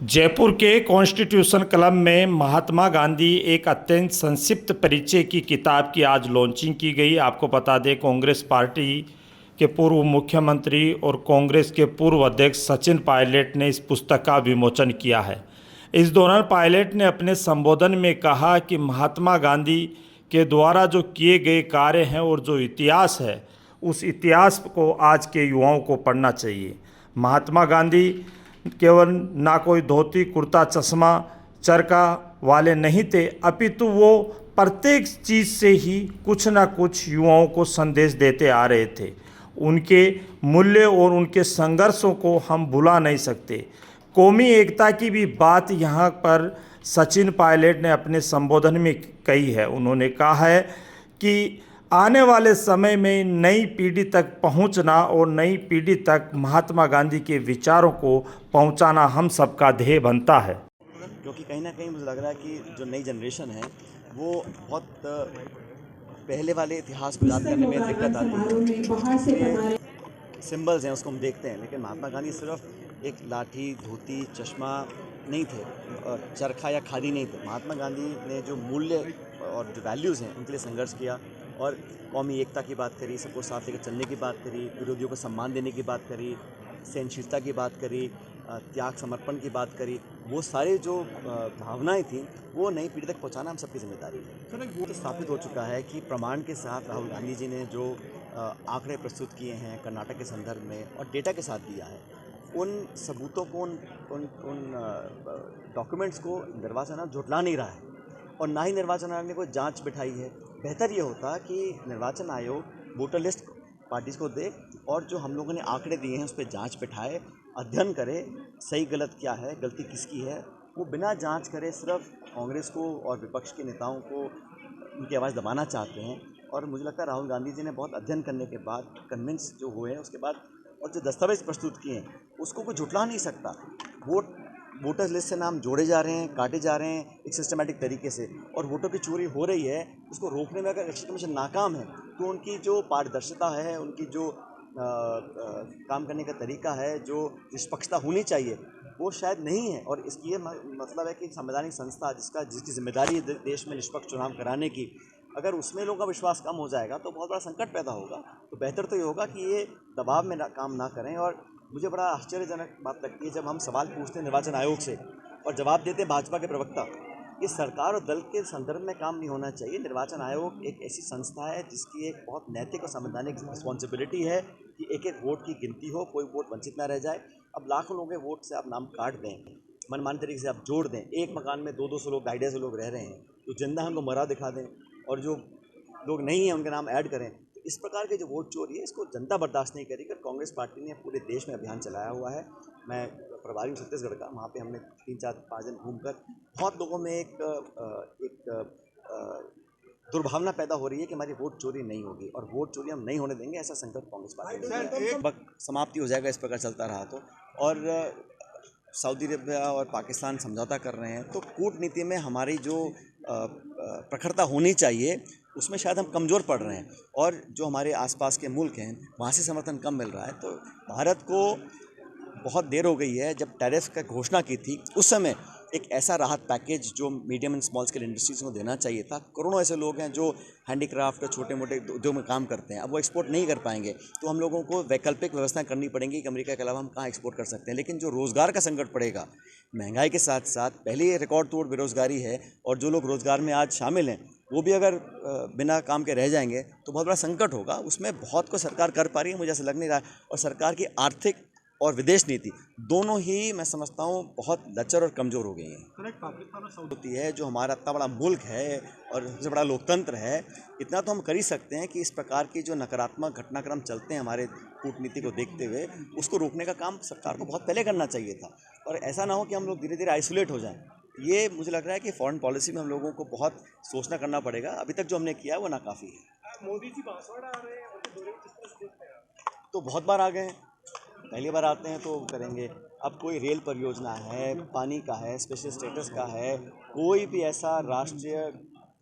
जयपुर के constitution club में महात्मा गांधी एक अत्यंत संक्षिप्त परिचय की किताब की आज लॉन्चिंग की गई। आपको बता दें, कांग्रेस पार्टी के पूर्व मुख्यमंत्री और कांग्रेस के पूर्व अध्यक्ष सचिन पायलट ने इस पुस्तक का विमोचन किया है। इस दौरान पायलट ने अपने संबोधन में कहा कि महात्मा गांधी के द्वारा जो किए गए कार्य हैं और जो इतिहास है, उस इतिहास को आज के युवाओं को पढ़ना चाहिए। महात्मा गांधी केवल ना कोई धोती कुर्ता चश्मा चरखा वाले नहीं थे, अपितु वो प्रत्येक चीज़ से ही कुछ ना कुछ युवाओं को संदेश देते आ रहे थे। उनके मूल्य और उनके संघर्षों को हम भुला नहीं सकते। कौमी एकता की भी बात यहाँ पर सचिन पायलट ने अपने संबोधन में कही है। उन्होंने कहा है कि आने वाले समय में नई पीढ़ी तक पहुंचना और नई पीढ़ी तक महात्मा गांधी के विचारों को पहुंचाना हम सबका ध्येय बनता है। क्योंकि कहीं ना कहीं मुझे लग रहा है कि जो नई जनरेशन है वो बहुत पहले वाले इतिहास को याद करने में दिक्कत आती है। सिंबल्स हैं उसको हम देखते हैं, लेकिन महात्मा गांधी सिर्फ एक लाठी धोती चश्मा नहीं थे, चरखा या खादी नहीं थे। महात्मा गांधी ने जो मूल्य और जो वैल्यूज़ हैं उनके लिए संघर्ष किया और कौमी एकता की बात करी, सबको साथ लेकर चलने की बात करी, विरोधियों को सम्मान देने की बात करी, सहनशीलता की बात करी, त्याग समर्पण की बात करी। वो सारे जो भावनाएं थीं वो नई पीढ़ी तक पहुंचाना हम सबकी जिम्मेदारी है। वो तो स्थापित हो चुका है कि प्रमाण के साथ राहुल गांधी जी ने जो आंकड़े प्रस्तुत किए हैं कर्नाटक के संदर्भ में और डेटा के साथ दिया है, उन सबूतों को उन डॉक्यूमेंट्स को निर्वाचन आयोग झुठला नहीं रहा है और ना ही निर्वाचन आयोग ने कोई जांच बिठाई है। बेहतर ये होता कि निर्वाचन आयोग वोटर लिस्ट पार्टीज़ को दे और जो हम लोगों ने आंकड़े दिए हैं उस पर जांच बिठाए, अध्ययन करे, सही गलत क्या है, गलती किसकी है। वो बिना जांच करे सिर्फ कांग्रेस को और विपक्ष के नेताओं को उनकी आवाज़ दबाना चाहते हैं। और मुझे लगता है राहुल गांधी जी ने बहुत अध्ययन करने के बाद कन्विंस जो हुए हैं उसके बाद और जो दस्तावेज प्रस्तुत किए हैं उसको कोई झुठला नहीं सकता। वोटर्स लिस्ट से नाम जोड़े जा रहे हैं, काटे जा रहे हैं एक सिस्टमेटिक तरीके से, और वोटों की चोरी हो रही है। उसको रोकने में अगर इलेक्शन कमीशन नाकाम है तो उनकी जो पारदर्शिता है, उनकी जो काम करने का तरीका है, जो निष्पक्षता होनी चाहिए, वो शायद नहीं है। और इसकी ये मतलब है कि संवैधानिक संस्था जिसकी जिम्मेदारी है देश में निष्पक्ष चुनाव कराने की, अगर उसमें लोगों का विश्वास कम हो जाएगा तो बहुत बड़ा संकट पैदा होगा। तो बेहतर तो ये होगा कि ये दबाव में काम ना करें। और मुझे बड़ा आश्चर्यजनक बात लगती है जब हम सवाल पूछते हैं निर्वाचन आयोग से और जवाब देते हैं भाजपा के प्रवक्ता। ये सरकार और दल के संदर्भ में काम नहीं होना चाहिए। निर्वाचन आयोग एक ऐसी संस्था है जिसकी एक बहुत नैतिक और संवैधानिक रिस्पॉन्सिबिलिटी है कि एक एक वोट की गिनती हो, कोई वोट वंचित ना रह जाए। अब लाखों लोगों के वोट से आप नाम काट दें, मनमानी तरीके से आप जोड़ दें, एक मकान में 200-200 लोग, 250 लोग रह रहे हैं, तो जिंदा है उनको मरा दिखा दें और जो लोग नहीं हैं उनके नाम ऐड करें। तो इस प्रकार के जो वोट चोरी है इसको जनता बर्दाश्त नहीं करेगी। कांग्रेस पार्टी ने पूरे देश में अभियान चलाया हुआ है। मैं प्रभारी हूँ छत्तीसगढ़ का, वहाँ पे हमने 3-4-5 दिन घूमकर बहुत लोगों में एक दुर्भावना पैदा हो रही है कि हमारी वोट चोरी नहीं होगी और वोट चोरी हम नहीं होने देंगे, ऐसा संकल्प कांग्रेस पार्टी ने लिया। समाप्ति हो जाएगा इस प्रकार चलता रहा तो। और सऊदी अरबिया और पाकिस्तान समझौता कर रहे हैं तो कूटनीति में हमारी जो प्रखरता होनी चाहिए उसमें शायद हम कमज़ोर पड़ रहे हैं, और जो हमारे आसपास के मुल्क हैं वहाँ से समर्थन कम मिल रहा है। तो भारत को बहुत देर हो गई है। जब टैरिफ का घोषणा की थी उस समय एक ऐसा राहत पैकेज जो medium and small scale industries को देना चाहिए था। करोड़ों ऐसे लोग हैं जो हैंडीक्राफ्ट और छोटे मोटे उद्योग में काम करते हैं, अब वो एक्सपोर्ट नहीं कर पाएंगे, तो हम लोगों को वैकल्पिक व्यवस्थाएं करनी पड़ेंगी कि अमेरिका के अलावा हम कहाँ एक्सपोर्ट कर सकते हैं। लेकिन जो रोज़गार का संकट पड़ेगा, महंगाई के साथ साथ पहले ही रिकॉर्ड तोड़ बेरोज़गारी है, और जो लोग रोज़गार में आज शामिल हैं वो भी अगर बिना काम के रह जाएंगे तो बहुत बड़ा संकट होगा। उसमें बहुत को सरकार कर पा रही है मुझे ऐसा लग नहीं रहा है। और सरकार की आर्थिक और विदेश नीति दोनों ही मैं समझता हूँ बहुत लचर और कमज़ोर हो गई हैं। होती है जो हमारा इतना बड़ा मुल्क है और सबसे बड़ा लोकतंत्र है, इतना तो हम कर ही सकते हैं कि इस प्रकार की जो नकारात्मक घटनाक्रम चलते हैं हमारे कूटनीति को देखते हुए, उसको रोकने का काम सरकार को बहुत पहले करना चाहिए था। और ऐसा ना हो कि हम लोग धीरे धीरे आइसोलेट हो जाएं। ये मुझे लग रहा है कि फॉरेन पॉलिसी में हम लोगों को बहुत सोचना करना पड़ेगा। अभी तक जो हमने किया वो नाकाफ़ी है। मोदी जी बांसवाड़ा आ रहे हैं और दौरे में किस तरह से देखते हैं? तो बहुत बार आ गए हैं, पहली बार आते हैं तो करेंगे। अब कोई रेल परियोजना है, पानी का है, स्पेशल स्टेटस का है, कोई भी ऐसा राष्ट्रीय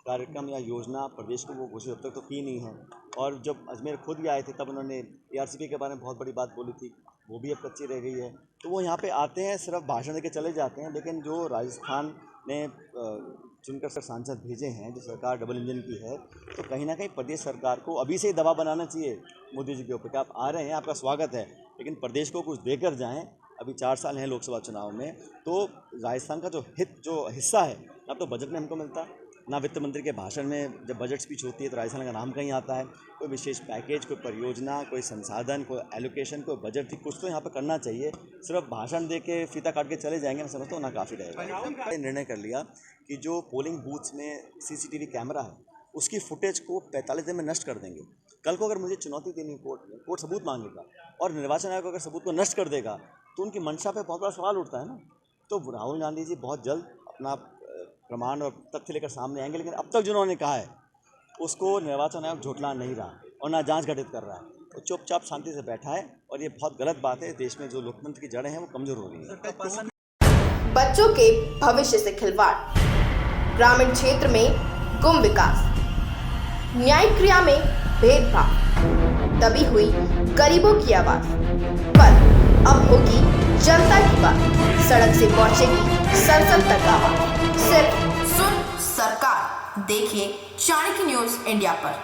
कार्यक्रम या योजना प्रदेश को वो घोषित अब तक तो की नहीं है। और जब अजमेर खुद भी आए थे तब उन्होंने ARCP के बारे में बहुत बड़ी बात बोली थी। वो भी अब कच्ची रह गई है। तो वो यहाँ पे आते हैं, सिर्फ भाषण देके चले जाते हैं, लेकिन जो राजस्थान ने चुनकर सांसद भेजे हैं, जो सरकार डबल इंजन की है, तो कहीं ना कहीं प्रदेश सरकार को अभी से ही दबाव बनाना चाहिए मोदी जी के ऊपर कि आप आ रहे हैं, आपका स्वागत है, लेकिन प्रदेश को कुछ देकर जाएं। अभी 4 साल हैं लोकसभा चुनाव में, तो राजस्थान का जो हिस्सा है ना तो बजट में हमको मिलता, ना वित्त मंत्री के भाषण में जब बजट स्पीच होती है तो राजस्थान का नाम कहीं आता है। कोई विशेष पैकेज, कोई परियोजना, कोई संसाधन, कोई एलोकेशन, कोई बजट थी, कुछ तो यहाँ पे करना चाहिए। सिर्फ भाषण दे के फीता काट के चले जाएंगे, मैं समझता हूँ ना काफ़ी रहेगा। निर्णय कर लिया कि जो पोलिंग बूथ्स में CCTV कैमरा है उसकी फुटेज को 45 दिन में नष्ट कर देंगे। कल को अगर मुझे चुनौती देनी कोर्ट सबूत मांगेगा और निर्वाचन आयोग अगर सबूत को नष्ट कर देगा तो उनकी मंशा पे बहुत बड़ा सवाल उठता है ना। तो राहुल गांधी जी बहुत जल्द अपना प्रमाण और तथ्य लेकर सामने आएंगे, लेकिन अब तक जिन्होंने कहा है उसको निर्वाचन आयोग झुठला नहीं रहा और ना जांच गठित कर रहा है। वो चुपचाप शांति से बैठा है और ये बहुत गलत बात है। देश में जो लोकतंत्र की जड़ें हैं वो कमज़ोर हो रही हैं। बच्चों के भविष्य से खिलवाड़, ग्रामीण क्षेत्र में गुम विकास, न्यायिक क्रिया में भेदभाव, दबी हुई गरीबों की आवाज, पर अब होगी जनता की बात। सड़क से पहुंचेगी संसद तक आवाज। सिर्फ सुन सरकार, देखिए चाणक्य न्यूज इंडिया पर।